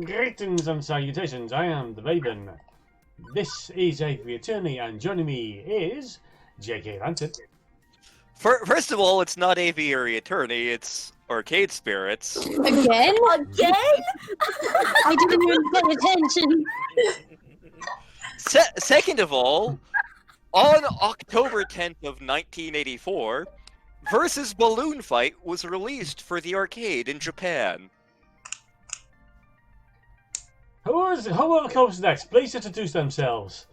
Greetings and salutations, I am the Raven. This is Avery Attorney, and joining me is JKLantern. First of all, it's not Aviary Attorney, it's Arcade Spirits. Again? Again? I didn't even pay attention. Second of all, on October 10th of 1984, Versus Balloon Fight was released for the arcade in Japan. Whoever comes next, please introduce themselves.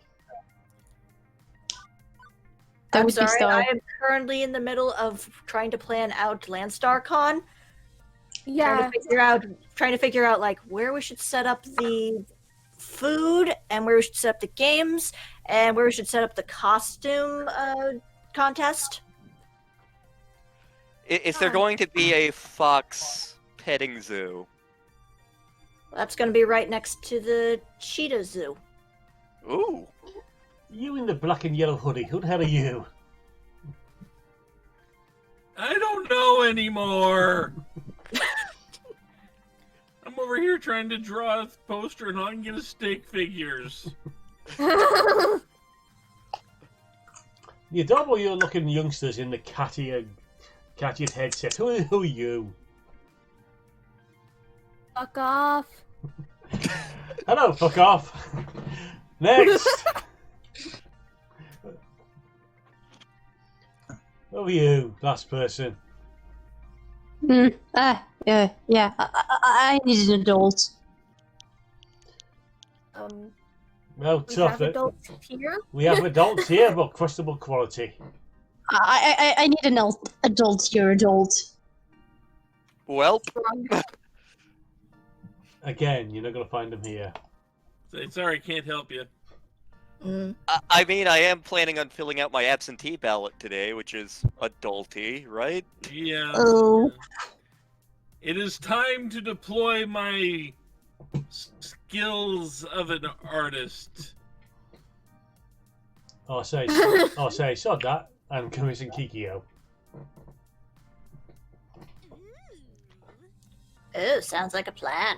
I'm sorry, I am currently in the middle of trying to plan out Landstar Con. Yeah. Trying to figure out like where we should set up the food and where we should set up the games and where we should set up the costume contest. Is there going to be a fox petting zoo? That's going to be right next to the cheetah zoo. Ooh. You in the black and yellow hoodie, who the hell are you? I don't know anymore. I'm over here trying to draw a poster and I can get a stick figures. You double your looking youngsters in the catty headset. Who are you? Fuck off. Hello, fuck off. Next. Who are you, last person? Yeah. I need an adult. Well, We tough. have adults here. We have adults here, but questionable quality. I need an adult. You're adult. Welp. Again, you're not going to find them here. Say, sorry, can't help you. I mean, I am planning on filling out my absentee ballot today, which is adulty, right? Yeah. Oh. It is time to deploy my skills of an artist. I'll say, sod that, and commission Kikyo. Oh, sounds like a plan.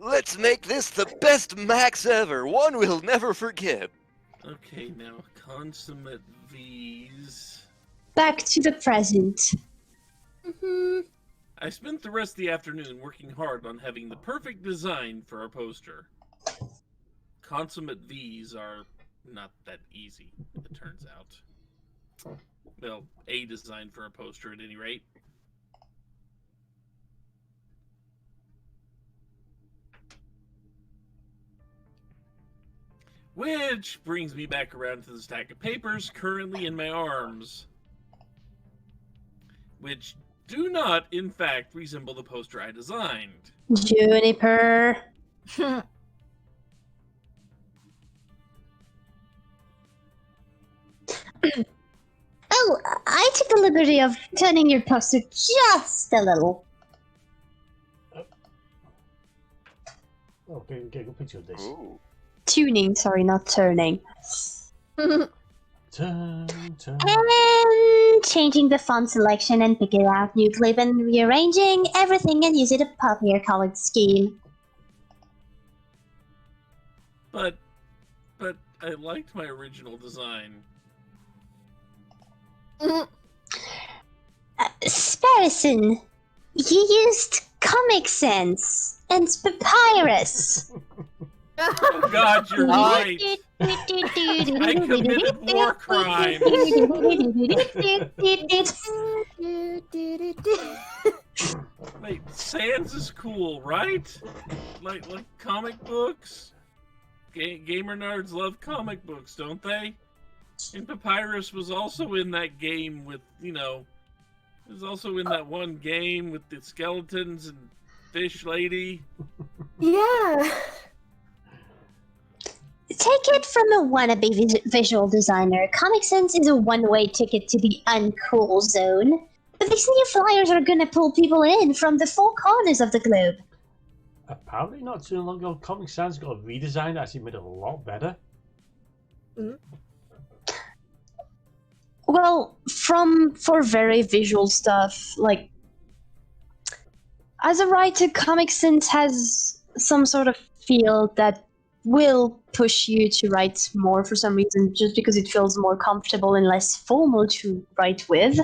Let's make this the best max ever, one we'll never forget. Okay, now consummate V's. Back to the present. I spent the rest of the afternoon working hard on having the perfect design for our poster. Consummate V's are not that easy, it turns out. Well, a design for a poster at any rate. Which brings me back around to the stack of papers currently in my arms. Which do not, in fact, resemble the poster I designed. Juniper. Oh, I took the liberty of turning your poster just a little. Okay, get a good picture of this. Ooh. Tuning, sorry, not turning. Turn. And changing the font selection and picking out new clip and rearranging everything and using a popular colored scheme. But I liked my original design. Sparrison, you used Comic Sans and Papyrus. Oh God, you're right. I committed war crimes. Wait, Sans is cool, right? Like comic books. Gamer nerds love comic books, don't they? And Papyrus was also in that game with, was also in that one game with the skeletons and fish lady. Yeah. Take it from a wannabe visual designer. Comic Sans is a one-way ticket to the uncool zone. But these new flyers are gonna pull people in from the four corners of the globe. Apparently not too long ago, Comic Sans got a redesign that actually made it a lot better. Well, for very visual stuff, like As a writer, Comic Sans has some sort of feel that will push you to write more for some reason, just because it feels more comfortable and less formal to write with.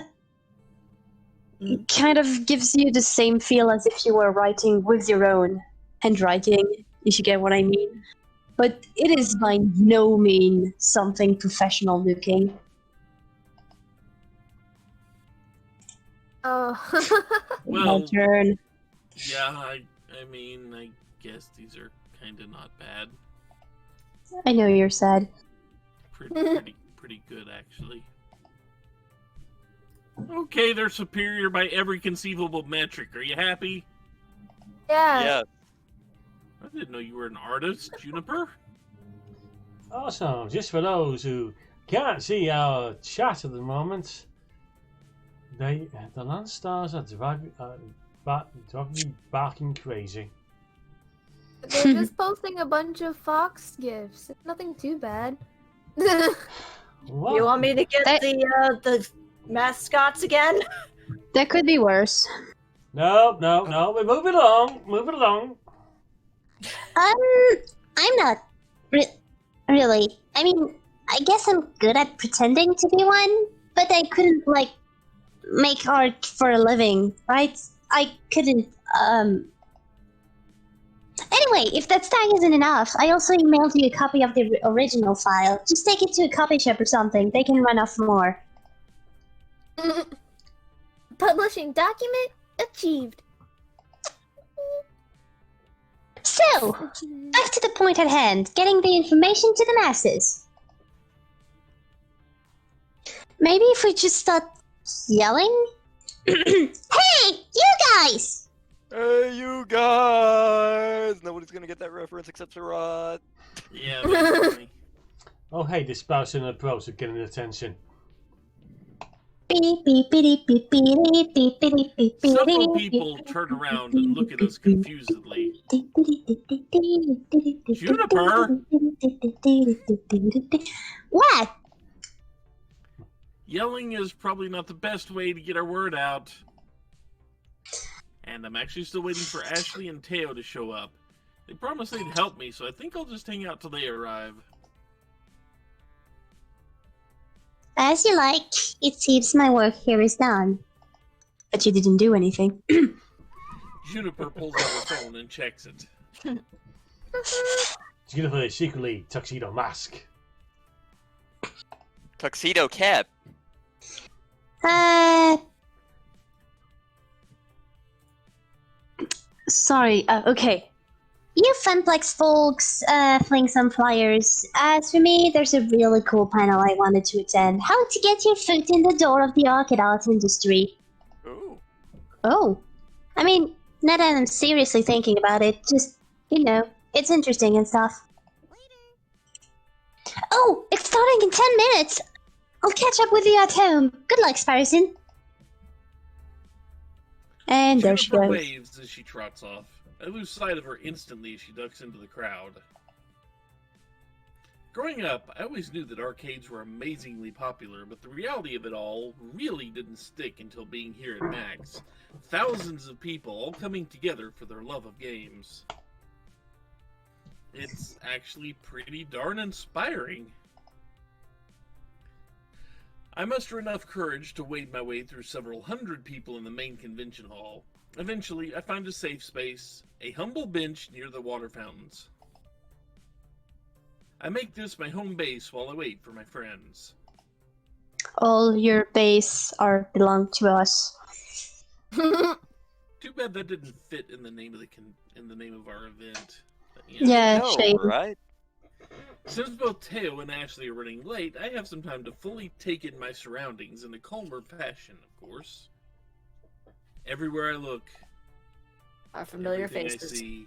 It kind of gives you the same feel as if you were writing with your own handwriting, if you get what I mean. But it is by no means something professional looking. Oh. My Well, turn. yeah, I mean, I guess these are kind of not bad. I know you're sad. Pretty good, actually. Okay, they're superior by every conceivable metric. Are you happy? Yeah. Yeah. I didn't know you were an artist, Juniper. Awesome. Just for those who can't see our chat at the moment, the land stars are driving me barking crazy. They're just posting a bunch of Fox gifs. Nothing too bad. What? You want me to get the mascots again? That could be worse. No, we're moving along. Moving along. I'm not really. I mean, I guess I'm good at pretending to be one, but I couldn't, like, make art for a living, right? I couldn't, Anyway, if that tag isn't enough, I also emailed you a copy of the original file. Just take it to a copy shop or something. They can run off more. Publishing document achieved. So, back to the point at hand, getting the information to the masses. Maybe if we just start yelling? Hey, you guys! Hey, you guys! Nobody's gonna get that reference except Sarat. Yeah, basically. Oh, hey, this spouse and the pros are getting attention. Beep, beep, beep, beep, beep, beep, beep, beep, beep, Several beep, people beep, turn around and look at us confusedly. Juniper! What? Yelling is probably not the best way to get our word out. And I'm actually still waiting for Ashley and Teo to show up. They promised they'd help me, so I think I'll just hang out till they arrive. As you like. It seems my work here is done. But you didn't do anything. Juniper pulls out her phone and checks it. Juniper secretly tuxedo mask. Tuxedo cap. Sorry, okay. You Funplex folks fling some flyers. As for me, there's a really cool panel I wanted to attend. How to get your foot in the door of the arcade art industry. Ooh. Oh. I mean, not that I'm seriously thinking about it, just, you know, it's interesting and stuff. Oh, it's starting in 10 minutes! I'll catch up with you at home. Good luck, Sparrow. And there she Juniper goes. waves as she trots off. I lose sight of her instantly as she ducks into the crowd. Growing up, I always knew that arcades were amazingly popular, but the reality of it all really didn't stick until being here at Max. Thousands of people all coming together for their love of games. It's actually pretty darn inspiring. I muster enough courage to wade my way through several hundred people in the main convention hall. Eventually, I find a safe space, a humble bench near the water fountains. I make this my home base while I wait for my friends. All your base belong to us. Too bad that didn't fit in the name of our event. But, Yeah, No, shame. right? Since both Teo and Ashley are running late, I have some time to fully take in my surroundings in a calmer fashion, of course. Everywhere I look, Our familiar everything faces. I see,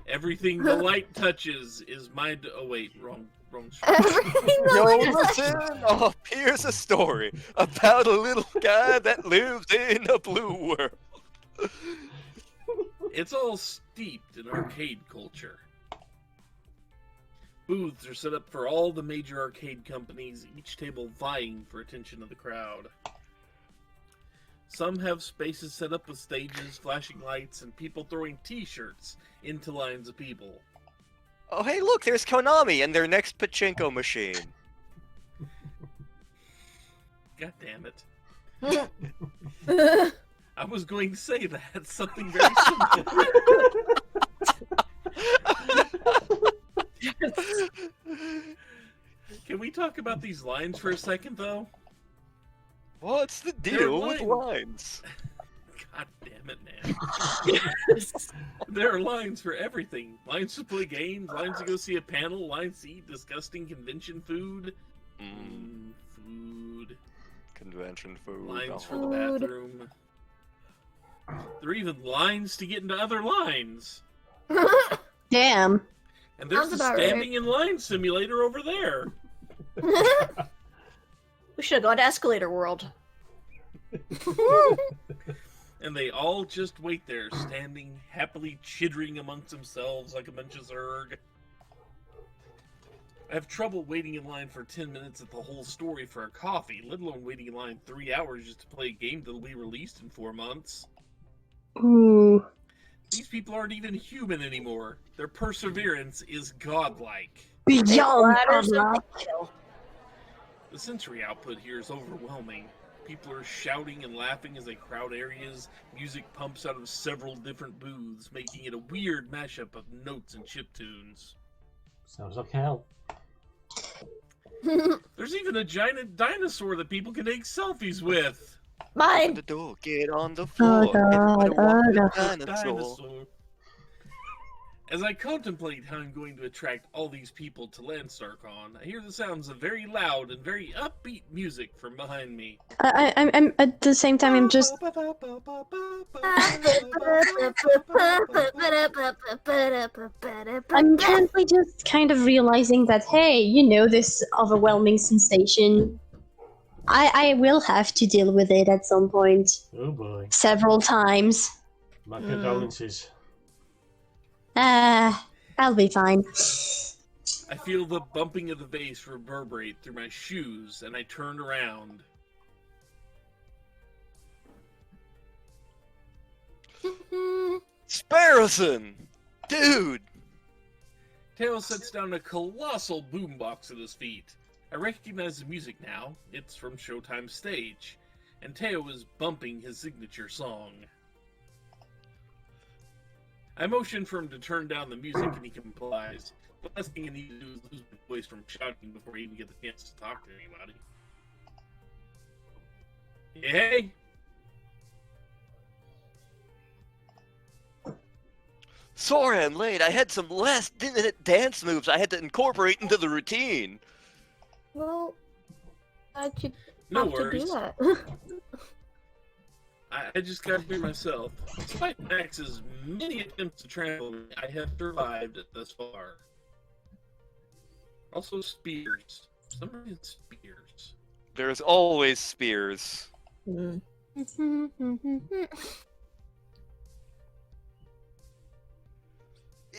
everything the light touches is my. Oh wait, wrong Everything Yo, the listen! Oh, here's a story about a little guy that lives in a blue world. It's all steeped in arcade culture. Booths are set up for all the major arcade companies, each table vying for attention of the crowd. Some have spaces set up with stages, flashing lights, and people throwing t-shirts into lines of people. Oh, hey, look, there's Konami and their next pachinko machine. God damn it. I was going to say that. Something very simple. Can we talk about these lines for a second, though? What's the deal with lines? God damn it, man. There are lines for everything. Lines to play games, lines to go see a panel, lines to eat disgusting convention food. Food. Convention food. Lines for the bathroom. There are even lines to get into other lines. Damn. And there's Sounds the about standing in line simulator over there. We should have gone to Escalator World. And they all just wait there, standing, happily chittering amongst themselves like a bunch of Zerg. I have trouble waiting in line for 10 minutes at the whole story for a coffee, let alone waiting in line 3 hours just to play a game that'll be released in 4 months. Ooh. These people aren't even human anymore. Their perseverance is godlike. Beyond Ladders Allah. of the kill. The sensory output here is overwhelming. People are shouting and laughing as they crowd areas. Music pumps out of several different booths, making it a weird mashup of notes and chiptunes. Sounds like hell. There's even a giant dinosaur that people can take selfies with. Mine. The door, get on the floor. Oh, God, Everybody walk oh, the God. dinosaur. As I contemplate how I'm going to attract all these people to LandstarCon, I hear the sounds of very loud and very upbeat music from behind me. I'm at the same time, I'm just. I'm currently just kind of realizing that, hey, you know, this overwhelming sensation. I will have to deal with it at some point. Oh boy. Several times. My condolences. I'll be fine. I feel the bumping of the bass reverberate through my shoes, and I turn around. Sparrowson! Dude! Teo sets down a colossal boombox at his feet. I recognize the music now. It's from Showtime Stage, and Teo is bumping his signature song. I motion for him to turn down the music, and he complies. The last thing I need to do is lose my voice from shouting before I even get the chance to talk to anybody. Hey! Sorry I'm late. I had some last-minute dance moves I had to incorporate into the routine. Well, I could No have to do worries. that. I just got here myself. Despite Max's many attempts to trample me, I have survived thus far. Also spears. Somebody had spears. There's always spears.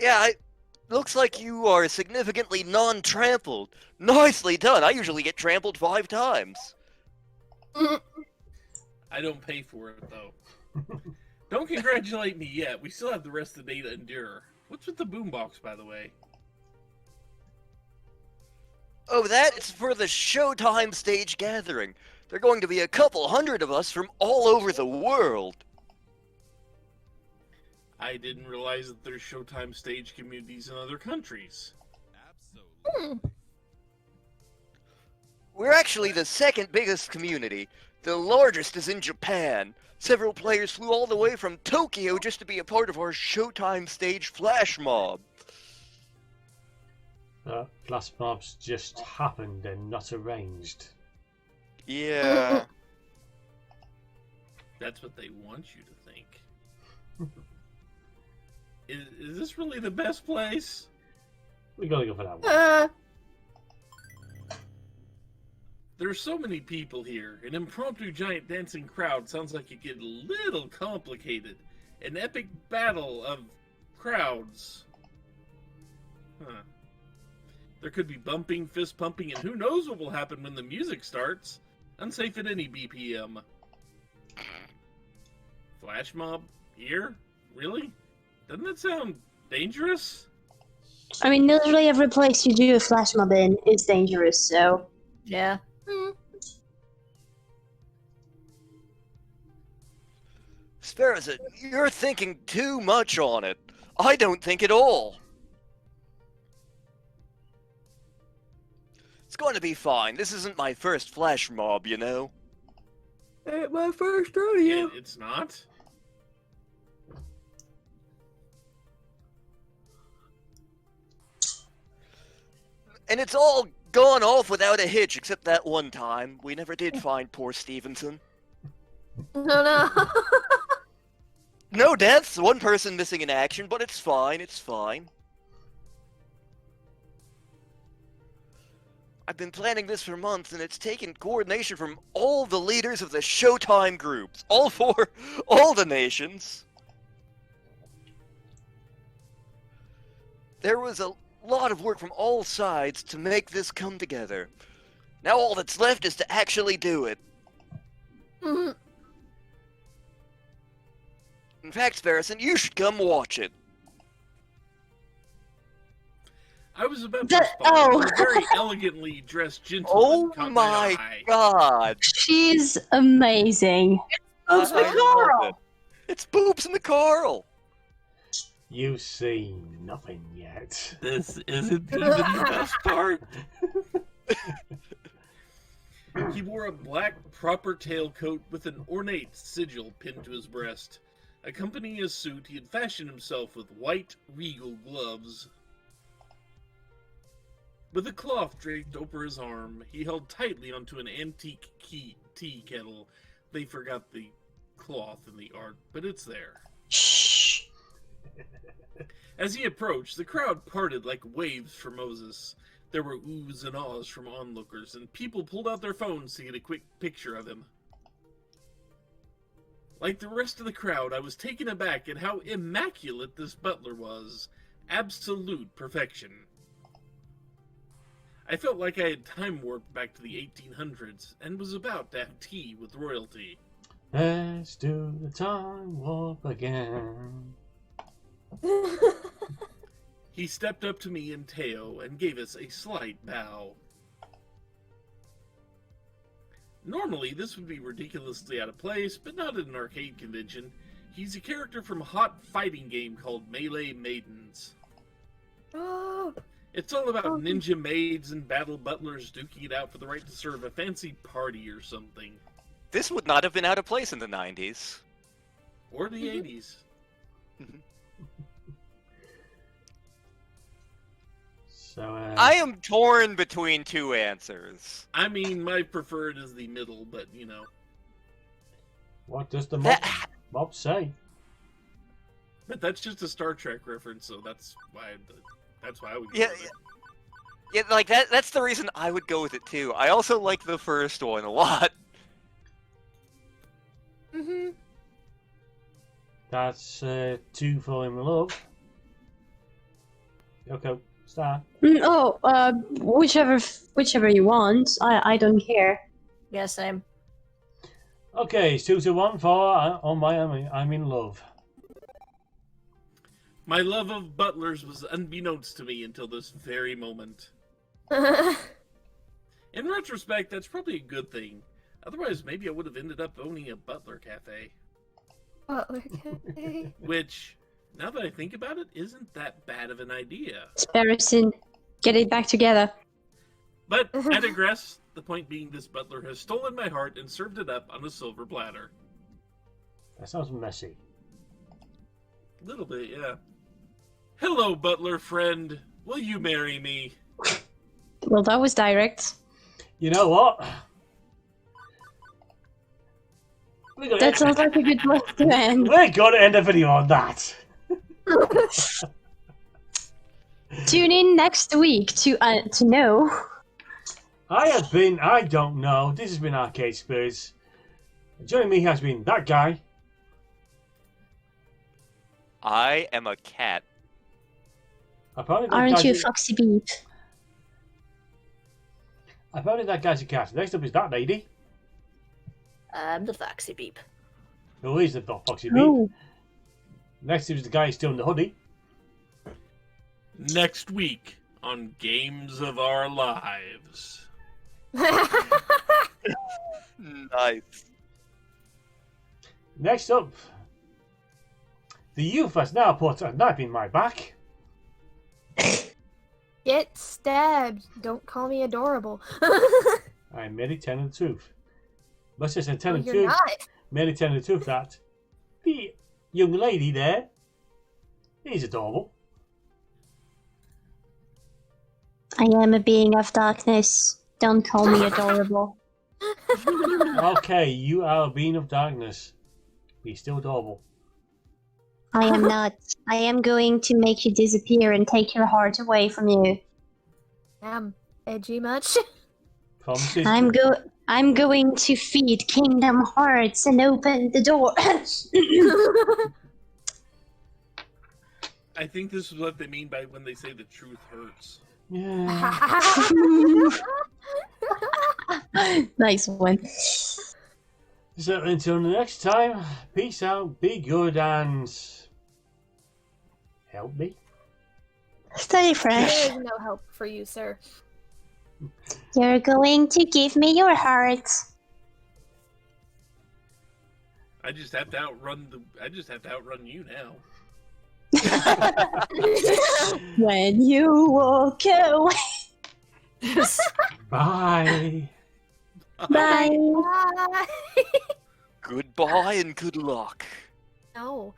Yeah, looks like you are significantly non-trampled. Nicely done. I usually get trampled 5 times. I don't pay for it, though. Don't congratulate me yet. We still have the rest of the day to endure. What's with the boombox, by the way? Oh, that is for the Showtime Stage gathering. There are going to be a couple hundred of us from all over the world. I didn't realize that there's Showtime Stage communities in other countries. We're actually the second biggest community. The largest is in Japan. Several players flew all the way from Tokyo just to be a part of our Showtime Stage flash mob. Flash mobs just happened and not arranged. Yeah. That's what they want you to think. Is this really the best place? We gotta go for that one. There's so many people here. An impromptu giant dancing crowd sounds like it get a little complicated. An epic battle of crowds. Huh. There could be bumping, fist pumping, and who knows what will happen when the music starts. Unsafe at any BPM. Flash mob here? Really? Doesn't that sound dangerous? I mean, literally every place you do a flash mob in is dangerous, so... Yeah. Sparrow, you're thinking too much on it. I don't think at all. It's going to be fine. This isn't my first flash mob, you know. Ain't my first rodeo. It's not? And it's all gone off without a hitch, except that one time. We never did find poor Stevenson. Oh no. No deaths, one person missing in action, but it's fine, it's fine. I've been planning this for months, and it's taken coordination from all the leaders of the Showtime groups. All the nations. There was a lot of work from all sides to make this come together. Now all that's left is to actually do it. In fact, Sparrow, you should come watch it. I was about to respond. A very elegantly dressed gentleman caught my my eye. god! She's amazing. Boobs I McCarl! love it. It's Boobs McCarl! You see nothing yet. This isn't even the best part. He wore a black proper tailcoat with an ornate sigil pinned to his breast. Accompanying his suit, he had fashioned himself with white, regal gloves. With a cloth draped over his arm, he held tightly onto an antique tea kettle. They forgot the cloth in the art, but it's there. Shh. As he approached, the crowd parted like waves for Moses. There were oohs and ahs from onlookers, and people pulled out their phones to get a quick picture of him. Like the rest of the crowd, I was taken aback at how immaculate this butler was. Absolute perfection. I felt like I had time warped back to the 1800s, and was about to have tea with royalty. Let's do the time warp again. He stepped up to me and Teo and gave us a slight bow. Normally, this would be ridiculously out of place, but not at an arcade convention. He's a character from a hot fighting game called Melee Maidens. Oh. It's all about ninja maids and battle butlers duking it out for the right to serve a fancy party or something. This would not have been out of place in the 90s. Or the 80s. So, I am torn between two answers. I mean, my preferred is the middle, but, you know. what does the mob say? But that's just a Star Trek reference, so that's why I would go Yeah, with it. yeah, like that's the reason I would go with it too. I also like the first one a lot. That's two fall in love. Okay, start. Whichever you want. I don't care. Yeah, same. Okay, it's 2-1 for I'm in love. My love of butlers was unbeknownst to me until this very moment. In retrospect, that's probably a good thing. Otherwise, maybe I would have ended up owning a butler cafe. Butler cafe. Which, now that I think about it, isn't that bad of an idea. Sparrowson, get it back together. But I digress. The point being, this butler has stolen my heart and served it up on a silver platter. That sounds messy. A little bit, yeah. Hello, butler friend. Will you marry me? Well, that was direct. You know what? That sounds like a good place to end. We're going to end the video on that. Tune in next week to know. I don't know. This has been Arcade Spirits. Joining me has been that guy. I am a cat. Apparently Aren't you Foxy Beep? Apparently that guy's a cat. Next up is that lady. I'm the Foxy Beep. Who is the Foxy Beep? Oh, Next is the guy still in the hoodie. Next week on Games of Our Lives. Nice. Next up, the youth has now put a knife in my back. Get stabbed. Don't call me adorable. I merely telling the truth. But just telling the You're truth, not. merely telling the truth that the young lady there is adorable. I am a being of darkness. Don't call me adorable. Okay, you are a being of darkness. Be still adorable. I am not. I am going to make you disappear and take your heart away from you. Damn. Edgy much? Promises. I'm going to feed Kingdom Hearts and open the door. I think this is what they mean by when they say the truth hurts. Yeah. Nice one. So until the next time, peace out, be good, and help me. Stay There fresh. is no help for you, sir. You're going to give me your heart. I just have to outrun you now. When you walk away. Bye. Bye. Bye. Goodbye and good luck. No.